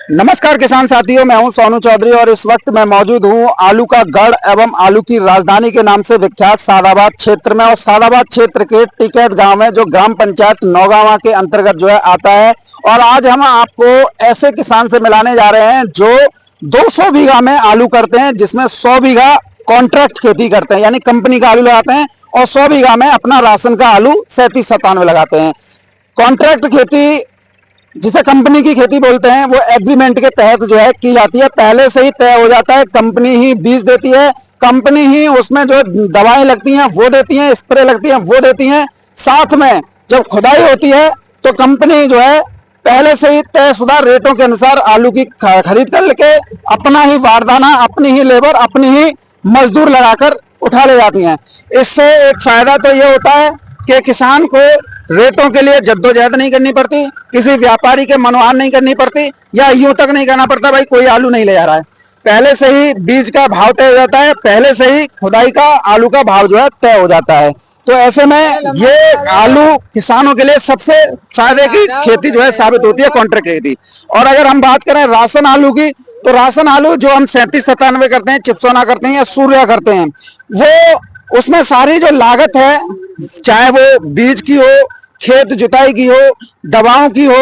नमस्कार किसान साथियों, मैं हूं सोनू चौधरी और इस वक्त मैं मौजूद हूं आलू का गढ़ एवं आलू की राजधानी के नाम से विख्यात सादाबाद क्षेत्र में। और सादाबाद क्षेत्र के टिकैत गांव में जो ग्राम पंचायत नौगांवा के अंतर्गत जो है आता है। और आज हम आपको ऐसे किसान से मिलाने जा रहे हैं जो 200 बीघा में आलू करते हैं, जिसमें 100 बीघा कॉन्ट्रैक्ट खेती करते हैं, यानी कंपनी का आलू लगाते हैं, और 100 बीघा में अपना राशन का आलू 37-97 लगाते हैं। कॉन्ट्रैक्ट खेती जिसे कंपनी की खेती बोलते हैं, वो एग्रीमेंट के तहत जो है की जाती है। पहले से ही तय हो जाता है, कंपनी ही बीज देती है, कंपनी ही उसमें जो दवाएं लगती हैं वो देती हैं, स्प्रे लगती हैं वो देती हैं। साथ में जब खुदाई होती है तो कंपनी जो है पहले से ही तयशुदा रेटों के अनुसार आलू की खरीद कर लेके अपना ही बारदाना, अपनी ही लेबर, अपनी ही मजदूर लगाकर उठा ले जाती हैं। इससे एक फायदा तो ये होता है कि किसान को रेटों के लिए जद्दोजहद नहीं करनी पड़ती, किसी व्यापारी के मनोहार नहीं करनी पड़ती, या यूं तक नहीं करना पड़ता भाई कोई आलू नहीं ले जा रहा है। पहले से ही बीज का भाव तय हो जाता है, पहले से ही खुदाई का आलू का भाव जो है तय हो जाता है। तो ऐसे में ये आलू किसानों के लिए सबसे फायदे की खेती जो है साबित होती है, कॉन्ट्रैक्ट खेती। और अगर हम बात करें राशन आलू की, तो राशन आलू जो हम 37-97 करते हैं, चिप्सोना करते हैं या सूर्या करते हैं, वो उसमें सारी जो लागत है, चाहे वो बीज की हो, खेत जुताई की हो, दवाओं की हो,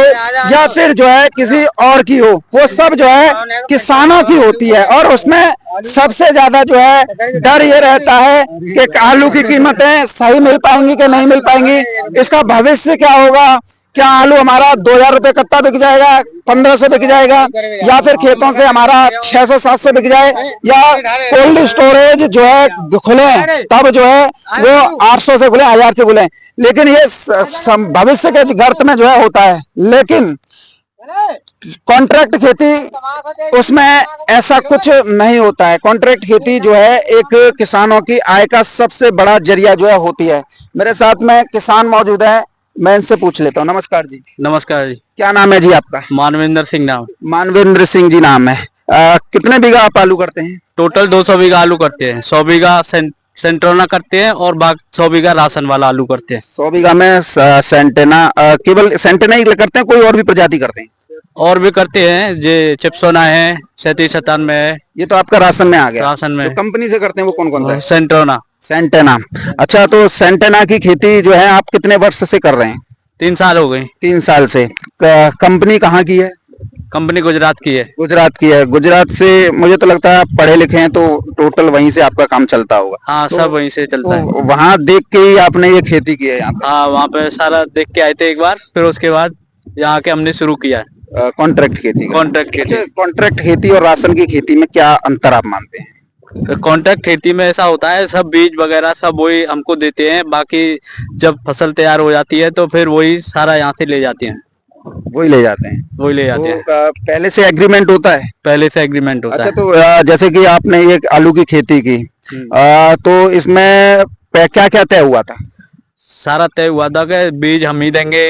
या फिर जो है किसी और की हो, वो सब जो है किसानों की होती है। और उसमें सबसे ज्यादा जो है डर ये रहता है कि आलू की कीमतें सही मिल पाएंगी कि नहीं मिल पाएंगी, इसका भविष्य क्या होगा, क्या आलू हमारा 2000 रुपए कट्टा बिक जाएगा, 1500 बिक जाएगा, या फिर खेतों से हमारा 600-700 बिक जाए, या कोल्ड स्टोरेज जो है खुले तब जो है वो 800 से खुले, 1000 से खुले। लेकिन ये भविष्य के गर्त में जो है होता है। लेकिन कॉन्ट्रैक्ट खेती उसमें ऐसा कुछ नहीं होता है। कॉन्ट्रैक्ट खेती जो है एक किसानों की आय का सबसे बड़ा जरिया जो है होती है। मेरे साथ में किसान मौजूद है, मैं इनसे पूछ लेता हूँ। नमस्कार जी। नमस्कार जी। क्या नाम है जी आपका? मानवेंद्र सिंह नाम। मानवेंद्र सिंह जी नाम है। कितने बीघा आप आलू करते हैं? टोटल 200 बीघा आलू करते हैं। 100 बीघा सेंट्रोना करते हैं और बाकी 100 बीघा राशन वाला आलू करते हैं। 100 बीघा में सेंटेना, केवल सेंटेना ही करते हैं, कोई और भी प्रजाति करते हैं? और भी करते हैं, जो चिप्सोना है, 37-97 है। ये तो आपका राशन में आ गया। राशन में जो कंपनी से करते हैं वो कौन कौन सा है? सेंट्रोना। सेंटेना। अच्छा, तो सेंटेना की खेती जो है आप कितने वर्ष से कर रहे हैं? 3 साल हो गए। 3 साल से। कंपनी कहाँ की है? कंपनी गुजरात की है। गुजरात की है। गुजरात से मुझे तो लगता है आप पढ़े लिखे हैं, तो टोटल वहीं से आपका काम चलता होगा। हाँ, तो सब वहीं से चलता है। वहाँ देख के ही आपने ये खेती की है यहाँ पे? हाँ, वहाँ पे सारा देख के आए थे एक बार, फिर उसके बाद यहाँ के हमने शुरू किया है कॉन्ट्रैक्ट खेती। कॉन्ट्रैक्ट खेती। कॉन्ट्रैक्ट खेती और राशन की खेती में क्या अंतर आप मानते हैं? कॉन्ट्रैक्ट खेती में ऐसा होता है, सब बीज वगैरह सब वही हमको देते हैं, बाकी जब फसल तैयार हो जाती है तो फिर वही सारा यहाँ से ले जाते हैं। वही ले जाते हैं? वही ले जाते हैं। पहले से एग्रीमेंट होता है? पहले से एग्रीमेंट होता है। अच्छा, तो जैसे कि आपने ये आलू की खेती की, तो इसमें क्या क्या तय हुआ था? सारा तय हुआ था कि बीज हम ही देंगे,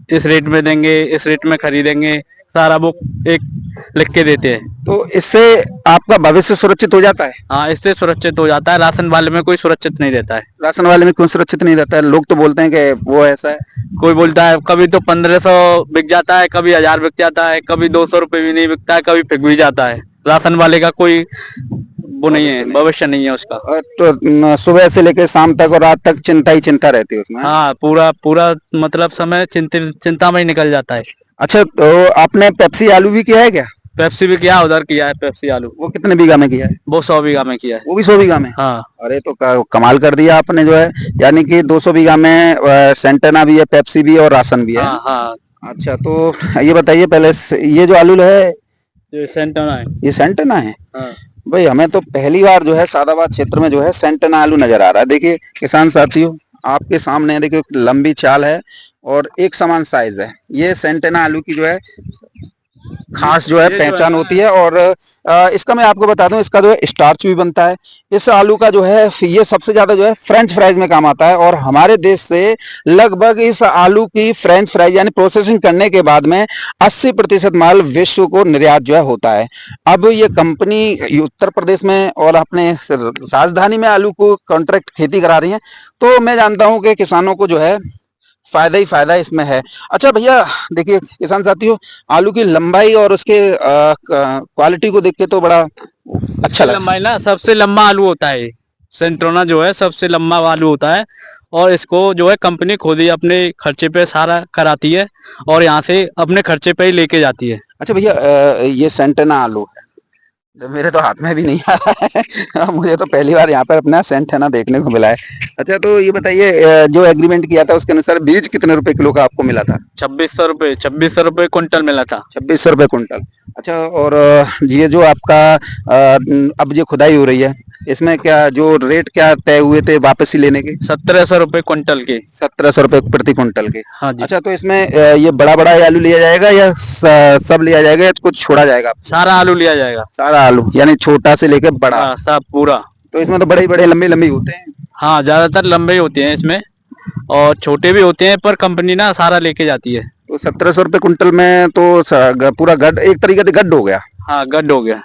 इस रेट में देंगे, इस रेट में खरीदेंगे, सारा वो एक लिख के देते हैं। तो इससे आपका भविष्य सुरक्षित हो जाता है? हाँ, इससे सुरक्षित हो जाता है। राशन वाले में कोई सुरक्षित नहीं रहता है। राशन वाले में क्यों सुरक्षित नहीं रहता है? लोग तो बोलते हैं कि वो ऐसा है। कोई बोलता है कभी तो 1500 बिक जाता है, कभी 1000 बिक जाता है, कभी 200 रुपए भी नहीं बिकता है, कभी बिक भी जाता है। राशन वाले का कोई वो नहीं है, भविष्य नहीं है उसका। तो सुबह से लेकर शाम तक और रात तक चिंता ही चिंता रहती है उसमें। हाँ, पूरा मतलब समय चिंता में ही निकल जाता है। अच्छा, तो आपने पेप्सी आलू भी किया है क्या? पेप्सी भी किया, उधर किया है पेप्सी आलू। वो कितने बीघा में किया है? वो 100 बीघा में किया है। वो भी 100 बीघा में? हाँ। अरे तो कमाल कर दिया आपने जो है, यानी कि 200 बीघा में सेंटेना भी है, पेप्सी भी और राशन भी है। हाँ हाँ। अच्छा, तो ये बताइए पहले, ये जो आलू है ये सेंटेना है। ये सेंटेना है? हाँ। भाई हमें तो पहली बार जो है सादाबाद क्षेत्र में जो है सेंटेना आलू नजर आ रहा है। देखिए किसान साथियों, आपके सामने देखिए लंबी चाल है और एक समान साइज है। ये सेंटेना आलू की जो है खास जो है पहचान होती है। और इसका मैं आपको बता दूं, इसका जो है स्टार्च भी बनता है। इस आलू का जो है ये सबसे ज्यादा जो है फ्रेंच फ्राइज में काम आता है। और हमारे देश से लगभग इस आलू की फ्रेंच फ्राइज यानी प्रोसेसिंग करने के बाद में 80% माल विश्व को निर्यात जो है होता है। अब ये कंपनी उत्तर प्रदेश में और अपने राजधानी में आलू को कॉन्ट्रैक्ट खेती करा रही है। तो मैं जानता हूँ कि किसानों को जो है फायदा ही फायदा इसमें है। अच्छा भैया, देखिए किसान साथियों, आलू की लंबाई और उसके क्वालिटी को देख के तो बड़ा अच्छा इसकी लगा। लंबाई ना सबसे लंबा आलू होता है, सेंट्रोना जो है सबसे लंबा आलू होता है। और इसको जो है कंपनी खुद ही अपने खर्चे पे सारा कराती है और यहाँ से अपने खर्चे पे ही लेके जाती है। अच्छा भैया, ये सेंटेना आलू है, जो मेरे तो हाथ में भी नहीं आ रहा है मुझे तो पहली बार यहाँ पर अपना सेंटेना देखने को मिला है। अच्छा तो ये बताइए, जो एग्रीमेंट किया था उसके अनुसार बीज कितने रुपए किलो का आपको मिला था? 2600 रुपये कुंटल मिला था। 2600 रुपये कुंटल। अच्छा, और ये जो आपका अब जो खुदाई हो रही है, इसमें क्या जो रेट क्या तय हुए थे वापसी लेने के? 1700 रुपये कुंटल के। 1700 रुपये प्रति कुंटल के। हाँ जी। अच्छा तो इसमें ये बड़ा बड़ा आलू लिया जाएगा या सब लिया जाएगा या कुछ छोड़ा जाएगा? सारा आलू लिया जाएगा। सारा आलू यानी छोटा से लेकर बड़ा? हाँ, सब पूरा। तो इसमें तो बड़े बड़े लंबे लंबे होते हैं। हाँ, ज्यादातर लंबे ही होते हैं इसमें और छोटे भी होते हैं, पर कंपनी ना सारा लेके जाती है। तो 1700 रुपये कुंटल में तो पूरा गड्ढ एक तरीके से गड्ढ हो गया। हाँ, गड्ढ हो गया।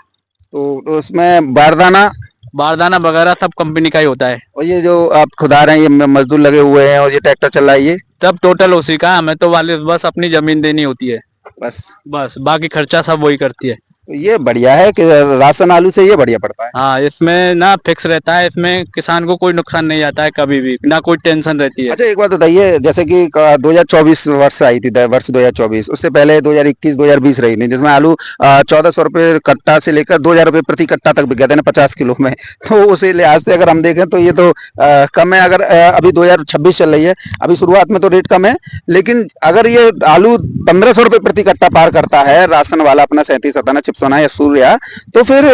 तो उसमें बारदाना वगैरह सब कंपनी का ही होता है। और ये जो आप खुदा रहे हैं, ये मजदूर लगे हुए हैं और ये ट्रैक्टर चल रहा है, ये तब टोटल उसी का, हमें तो वाले बस अपनी जमीन देनी होती है, बस बाकी खर्चा सब वही करती है। तो ये बढ़िया है कि राशन आलू से ये बढ़िया पड़ता है। हाँ, इसमें ना फिक्स रहता है, इसमें किसान को कोई नुकसान नहीं आता है कभी भी, ना कोई टेंशन रहती है। अच्छा एक बात बताइए, जैसे कि 2024 वर्ष आई थी, वर्ष 2024, उससे पहले 2021 2020 रही थी, जिसमें आलू 1400 रुपये कट्टा से लेकर 2000 रुपये प्रति कट्टा तक बिक गए थे ना 50 किलो में। तो उसी लिहाज से अगर हम देखें तो ये तो कम है। अगर अभी 2026 चल रही है, अभी शुरुआत में तो रेट कम है, लेकिन अगर ये आलू 1500 रुपये प्रति कट्टा पार करता है राशन वाला अपना 37 चिप्सोना या सूर्या, तो फिर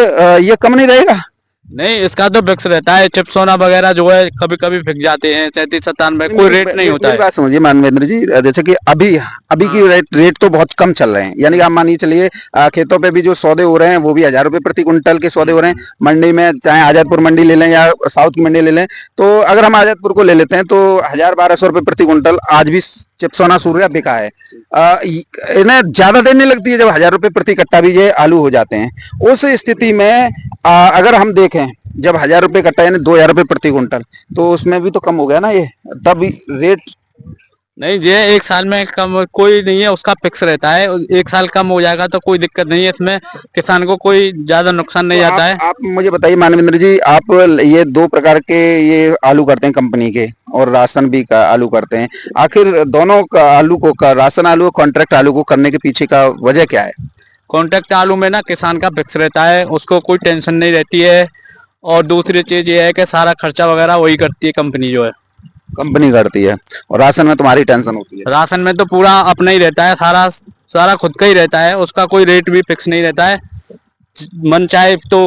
ये कम नहीं रहेगा? नहीं, इसका तो फिक्स रहता है। चिप्सोना वगैरह जो है कभी कभी फिक जाते हैं 37-97, कोई रेट नहीं होता है। बात समझिए मानवेंद्र जी, जैसे कि अभी की रेट तो बहुत कम चल रहे हैं, यानी कि आप मानिए चलिए खेतों पे भी जो सौदे हो रहे हैं वो भी 1000 रुपये प्रति कुंटल के सौदे हो रहे हैं। मंडी में चाहे आजादपुर मंडी ले लें या साउथ की मंडी ले लें, तो अगर हम आजादपुर को ले लेते हैं तो 1000-1200 रुपये प्रति कुंटल आज भी चिप्सोना सूर्या बिका है। इन्हें ज्यादा देर नहीं लगती है जब 1000 रुपये प्रति कट्टा भी ये आलू हो जाते हैं। उस स्थिति में अगर हम देखें जब 1000 रुपये कट्टा यानी 2000 रुपये प्रति कुंटल, तो उसमें भी तो कम हो गया ना ये, तब रेट। नहीं, ये एक साल में कम कोई नहीं है, उसका फिक्स रहता है। एक साल कम हो जाएगा तो कोई दिक्कत नहीं है, इसमें किसान को कोई ज्यादा नुकसान नहीं आता है। आप मुझे बताइए मानवेंद्र जी, आप ये 2 प्रकार के ये आलू करते हैं कंपनी के, और राशन भी का आलू करते हैं, आखिर दोनों का आलू को राशन आलू और कॉन्ट्रैक्ट आलू को करने के पीछे का वजह क्या है? कॉन्ट्रैक्ट आलू में ना किसान का फिक्स रहता है, उसको कोई टेंशन नहीं रहती है। और दूसरी चीज ये है कि सारा खर्चा वगैरह वही करती है, कंपनी जो है कंपनी करती है, और राशन में तुम्हारी टेंशन होती है। राशन में तो पूरा अपना ही रहता है, सारा खुद का ही रहता है, उसका कोई रेट भी फिक्स नहीं रहता है। मन चाहे तो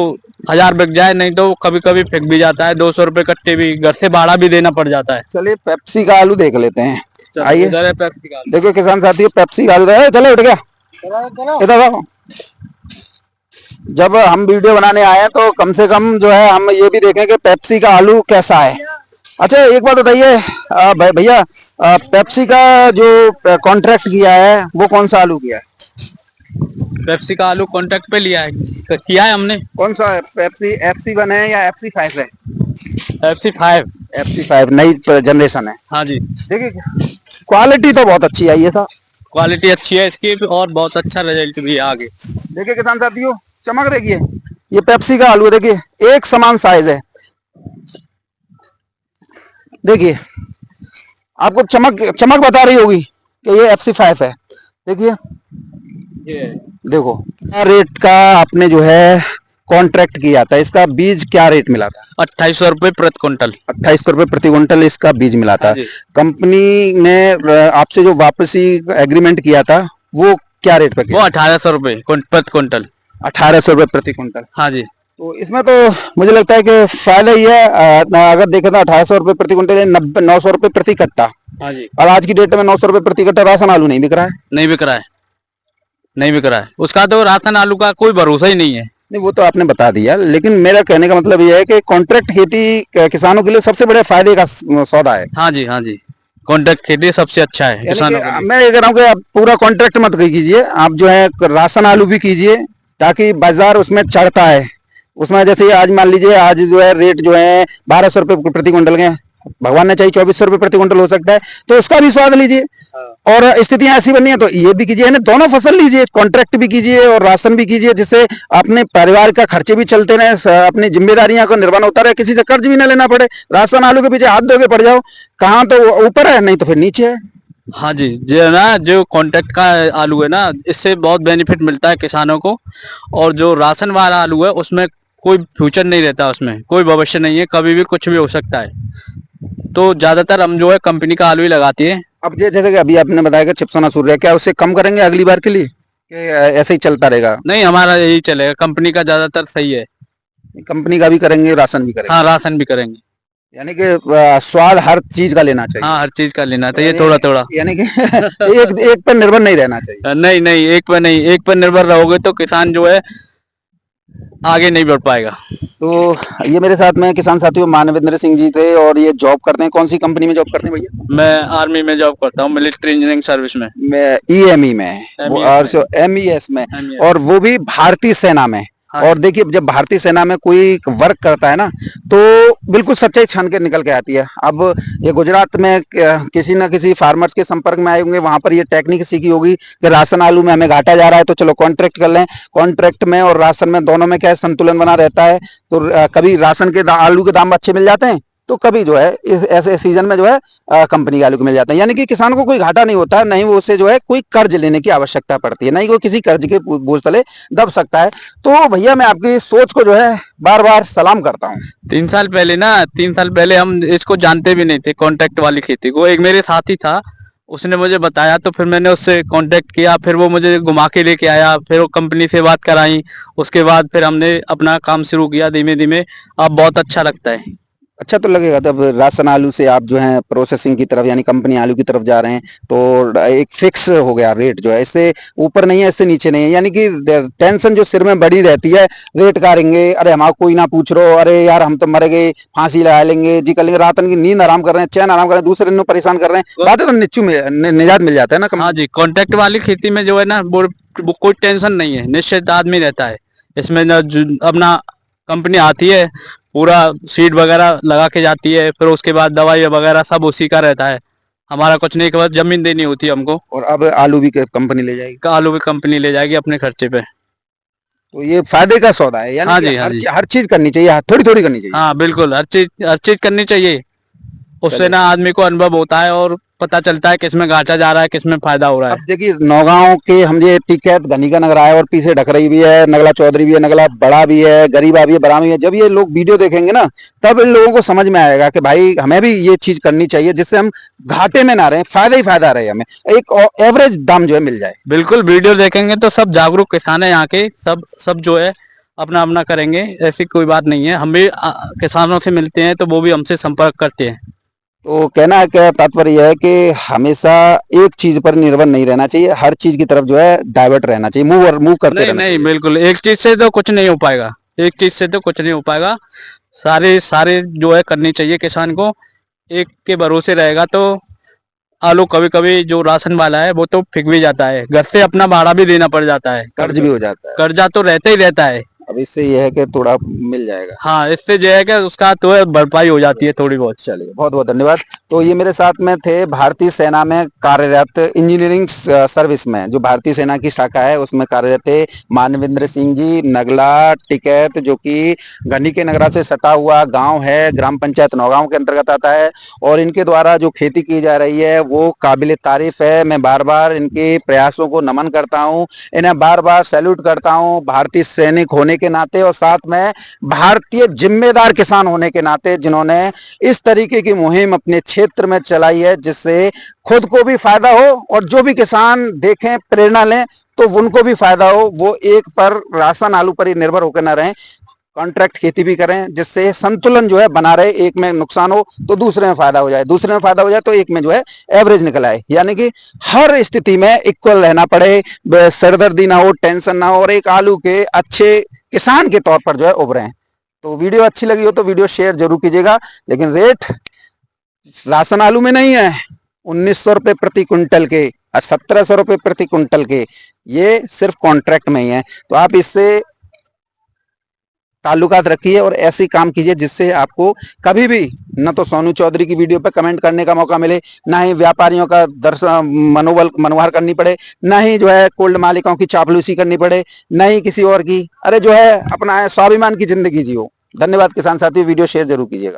1000 बिक जाए, नहीं तो कभी कभी फिक भी जाता है। 200 रुपये कट्टे भी घर से भाड़ा भी देना पड़ जाता है। चलिए पेप्सी का आलू देख लेते हैं, आइए। इधर है पेप्सी का आलू। देखिए किसान साथियों, पेप्सी का आलू चलो उठ गया, इधर आओ। जब हम वीडियो बनाने आए हैं तो कम से कम जो है हम ये भी देखें कि पेप्सी का आलू कैसा है। अच्छा एक बात बताइए भैया, पेप्सी का जो कॉन्ट्रैक्ट किया है वो कौन सा आलू किया है? पेप्सी का आलू कॉन्ट्रैक्ट पे किया है हमने। कौन सा है? पेप्सी FC1 है या FC5 है? FC5 नई जनरेशन है। हाँ जी। देखिए क्वालिटी तो बहुत अच्छी आई है साहब, क्वालिटी अच्छी है इसकी और बहुत अच्छा रिजल्ट भी है आगे। देखिए किसान साथियों, चमक देखिए, ये पेप्सी का आलू है, देखिए एक समान साइज है। देखिए आपको चमक बता रही होगी कि ये FC5 है। देखिए देखो रेट का आपने जो है कॉन्ट्रैक्ट किया था, इसका बीज क्या रेट मिला था? 2800 रुपये प्रति कुंटल। 2800 रुपये प्रति कुंटल इसका बीज मिला था। कंपनी ने आपसे जो वापसी एग्रीमेंट किया था वो क्या रेट पे किया? वो 1800 रुपये प्रति कुंटल। 1800 रुपये प्रति कुंटल। हाँ जी। तो इसमें तो मुझे लगता है कि फायदा ही है। अगर देखें तो 1800 रुपये प्रति कुंटल 900 रुपये प्रति कट्टा। हाँ जी। और आज की डेट में 900 रुपये प्रति कट्टा राशन आलू नहीं बिक रहा है। नहीं बिक रहा है, उसका तो राशन आलू का कोई भरोसा ही नहीं है। नहीं वो तो आपने बता दिया, लेकिन मेरा कहने का मतलब ये है कि कॉन्ट्रैक्ट खेती किसानों के लिए सबसे बड़े फायदे का सौदा है। हाँ जी, हाँ जी, कॉन्ट्रैक्ट खेती सबसे अच्छा है किसानों के लिए। मैं ये कह रहा हूँ कि आप पूरा कॉन्ट्रैक्ट मत कीजिए, आप जो है राशन आलू भी कीजिए, ताकि बाजार उसमें चढ़ता है। उसमें जैसे आज मान लीजिए, आज जो है रेट जो है 1200 रुपये प्रति कुंटल के भगवान ने चाहिए 2400 रुपए प्रति क्विंटल हो सकता है, तो उसका भी स्वाद लीजिए। और स्थितियां ऐसी बनी है तो ये भी कीजिए, यानी दोनों फसल लीजिए, कॉन्ट्रैक्ट भी कीजिए और राशन भी कीजिए, जिससे अपने परिवार का खर्चे भी चलते रहे, अपनी जिम्मेदारियां को निर्वहन होता रहे, किसी से कर्ज भी ना लेना पड़े। राशन आलू के पीछे हाथ धो के पड़ जाओ, कहाँ तो ऊपर है, नहीं तो फिर नीचे है। हाँ जी, जो है ना, जो कॉन्ट्रैक्ट का आलू है ना, इससे बहुत बेनिफिट मिलता है किसानों को। और जो राशन वाला आलू है उसमें कोई फ्यूचर नहीं रहता, उसमें कोई भविष्य नहीं है, कभी भी कुछ भी हो सकता है। तो ज्यादातर हम जो है कंपनी का आलू ही लगाती है। अब जैसे कि अभी आपने बताया कि चिप्सोना सूर्य, क्या उससे कम करेंगे अगली बार के लिए, कि ऐसे ही चलता रहेगा? नहीं, हमारा यही चलेगा, कंपनी का ज्यादातर सही है। कंपनी का भी करेंगे, राशन भी करेंगे? हाँ, राशन भी करेंगे। यानी कि स्वाद हर चीज का लेना चाहिए। हाँ, हर चीज का लेना चाहिए, थोड़ा थोड़ा। यानी कि एक एक पर निर्भर नहीं रहना चाहिए। नहीं नहीं, एक पर निर्भर रहोगे तो किसान जो है आगे नहीं बढ़ पाएगा। तो ये मेरे साथ में किसान साथियों मानवेंद्र सिंह जी थे, और ये जॉब करते हैं, कौन सी कंपनी में जॉब करते हैं भैया? मैं आर्मी में जॉब करता हूँ, मिलिट्री इंजीनियरिंग सर्विस में। मैं ईएमई में, और एमईएस में, और वो भी भारतीय सेना में। हाँ। और देखिए, जब भारतीय सेना में कोई वर्क करता है ना, तो बिल्कुल सच्चाई छान के निकल के आती है। अब ये गुजरात में किसी ना किसी फार्मर्स के संपर्क में आए होंगे, वहां पर ये टेक्निक सीखी होगी कि राशन आलू में हमें घाटा जा रहा है, तो चलो कॉन्ट्रैक्ट कर लें। कॉन्ट्रैक्ट में और राशन में, दोनों में क्या है, संतुलन बना रहता है। तो कभी राशन के आलू के दाम अच्छे मिल जाते हैं, तो कभी जो है ऐसे सीजन में जो है कंपनी के आलू के मिल जाते हैं। यानी कि किसान को कोई घाटा नहीं होता, नहीं वो उसे जो है कोई कर्ज लेने की आवश्यकता पड़ती है, नहीं वो किसी कर्ज के बोझ तले दब सकता है। तो भैया मैं आपकी सोच को जो है बार बार सलाम करता हूँ। 3 साल पहले हम इसको जानते भी नहीं थे, कॉन्ट्रैक्ट वाली खेती को। एक मेरे साथी था, उसने मुझे बताया, तो फिर मैंने उससे कांटेक्ट किया, फिर वो मुझे घुमा के लेके आया, फिर वो कंपनी से बात कराई। उसके बाद फिर हमने अपना काम शुरू किया धीमे धीमे। अब बहुत अच्छा लगता है। अच्छा तो लगेगा। तब राशन आलू से आप जो है प्रोसेसिंग की तरफ, यानी कंपनी आलू की तरफ जा रहे हैं, तो एक फिक्स हो गया रेट जो है, इससे ऊपर नहीं है, इससे नीचे नहीं है। यानी कि टेंशन जो सिर में बड़ी रहती है, रेट करेंगे, अरे हमारा कोई ना पूछ रो, अरे यार हम तो मर गए, फांसी लगा लेंगे जी, कर लेंगे, रात की नींद आराम कर रहे हैं, चैन आराम कर रहे हैं, दूसरे दिन परेशान कर रहे हैं, बातें तो निजात मिल जाता है ना। हाँ जी, कॉन्ट्रैक्ट वाली खेती में जो है ना, वो कोई टेंशन नहीं है, निश्चित आदमी रहता है इसमें ना। अपना कंपनी आती है, पूरा सीड वगैरह लगा के जाती है, फिर उसके बाद दवाई वगैरह सब उसी का रहता है। हमारा कुछ नहीं, केवल जमीन देनी होती है हमको। और अब आलू भी कंपनी ले जाएगी? आलू भी कंपनी ले जाएगी अपने खर्चे पे। तो ये फायदे का सौदा है, यानी हाँ कि जी, हाँ जी। हर चीज करनी चाहिए, थोड़ी थोड़ी करनी चाहिए। हाँ बिल्कुल, हर चीज करनी चाहिए। उससे ना आदमी को अनुभव होता है और पता चलता है किसमें घाटा जा रहा है, किसमें फायदा हो रहा है। अब देखिए, नौगांव के हम ये टिकैत घनी का नगर आया, और पीछे ढकरई भी है, नगला चौधरी भी है, नगला बड़ा भी है, गरीबा भी है, बरामी भी है। जब ये लोग वीडियो देखेंगे ना, तब इन लोगों को समझ में आएगा कि भाई हमें भी ये चीज करनी चाहिए, जिससे हम घाटे में ना रहे, फायदा ही फायदा रहे, हमें एक एवरेज दाम जो है मिल जाए। बिल्कुल, वीडियो देखेंगे तो सब जागरूक किसान है यहाँ के, सब जो है अपना अपना करेंगे, ऐसी कोई बात नहीं है। हम भी किसानों से मिलते हैं तो वो भी हमसे संपर्क करते हैं। तो कहना क्या तात्पर्य यह है कि हमेशा एक चीज पर निर्भर नहीं रहना चाहिए, हर चीज की तरफ जो है डाइवर्ट रहना चाहिए, मूव करते नहीं रहना नहीं, चाहिए। बिल्कुल एक चीज से तो कुछ नहीं हो पाएगा, एक चीज से तो कुछ नहीं हो पाएगा। सारे सारे जो है करनी चाहिए किसान को। एक के भरोसे रहेगा तो आलू कभी कभी जो राशन वाला है वो तो फिक भी जाता है, घर से अपना भाड़ा भी देना पड़ जाता है, कर्ज भी हो जाता है। कर्जा तो रहता ही रहता है। अब इससे यह है कि थोड़ा मिल जाएगा। हाँ, इससे जो है कि उसका तो है भरपाई हो जाती है थोड़ी बहुत। चलिए, बहुत बहुत धन्यवाद। तो ये मेरे साथ में थे भारतीय सेना में कार्यरत इंजीनियरिंग सर्विस में, जो भारतीय सेना की शाखा है उसमें कार्यरत थे मानवेंद्र सिंह जी, नगला टिकैत, जो कि घनी के नगरा से सटा हुआ गांव है, ग्राम पंचायत नौगांव के अंतर्गत आता है। और इनके द्वारा जो खेती की जा रही है वो काबिल तारीफ है। मैं बार बार इनके प्रयासों को नमन करता हूँ, इन्हें बार बार सैल्यूट करता हूँ, भारतीय सैनिक होने के नाते, और साथ में भारतीय जिम्मेदार किसान होने के नाते, जिन्होंने इस तरीके की मुहिम अपने क्षेत्र में चलाई है, जिससे खुद को भी फायदा हो और जो भी किसान देखें, प्रेरणा लें, तो उनको भी फायदा हो। वो एक पर राशन आलू पर ही निर्भर होकर न रहें, कॉन्ट्रैक्ट खेती भी करें, जिससे संतुलन जो है बना रहे। एक में नुकसान हो तो दूसरे में फायदा हो जाए, दूसरे में फायदा हो जाए तो एक में जो है एवरेज निकल आए। यानी कि हर स्थिति में इक्वल रहना पड़े, सरदर्दी ना हो, टेंशन ना हो, और एक आलू के अच्छे किसान के तौर पर जो है उभरे हैं। तो वीडियो अच्छी लगी हो तो वीडियो शेयर जरूर कीजिएगा। लेकिन रेट राशन आलू में नहीं है 1900 रुपए प्रति क्विंटल के और 1700 रुपए प्रति क्विंटल के, ये सिर्फ कॉन्ट्रैक्ट में ही है। तो आप इससे ताल्लुकात रखिए और ऐसे काम कीजिए जिससे आपको कभी भी न तो सोनू चौधरी की वीडियो पे कमेंट करने का मौका मिले, ना ही व्यापारियों का मनोहार करनी पड़े, ना ही जो है कोल्ड मालिकों की चापलूसी करनी पड़े, ना ही किसी और की। अरे जो है अपना है स्वाभिमान की जिंदगी जियो। धन्यवाद किसान साथियों, वीडियो शेयर जरूर कीजिएगा।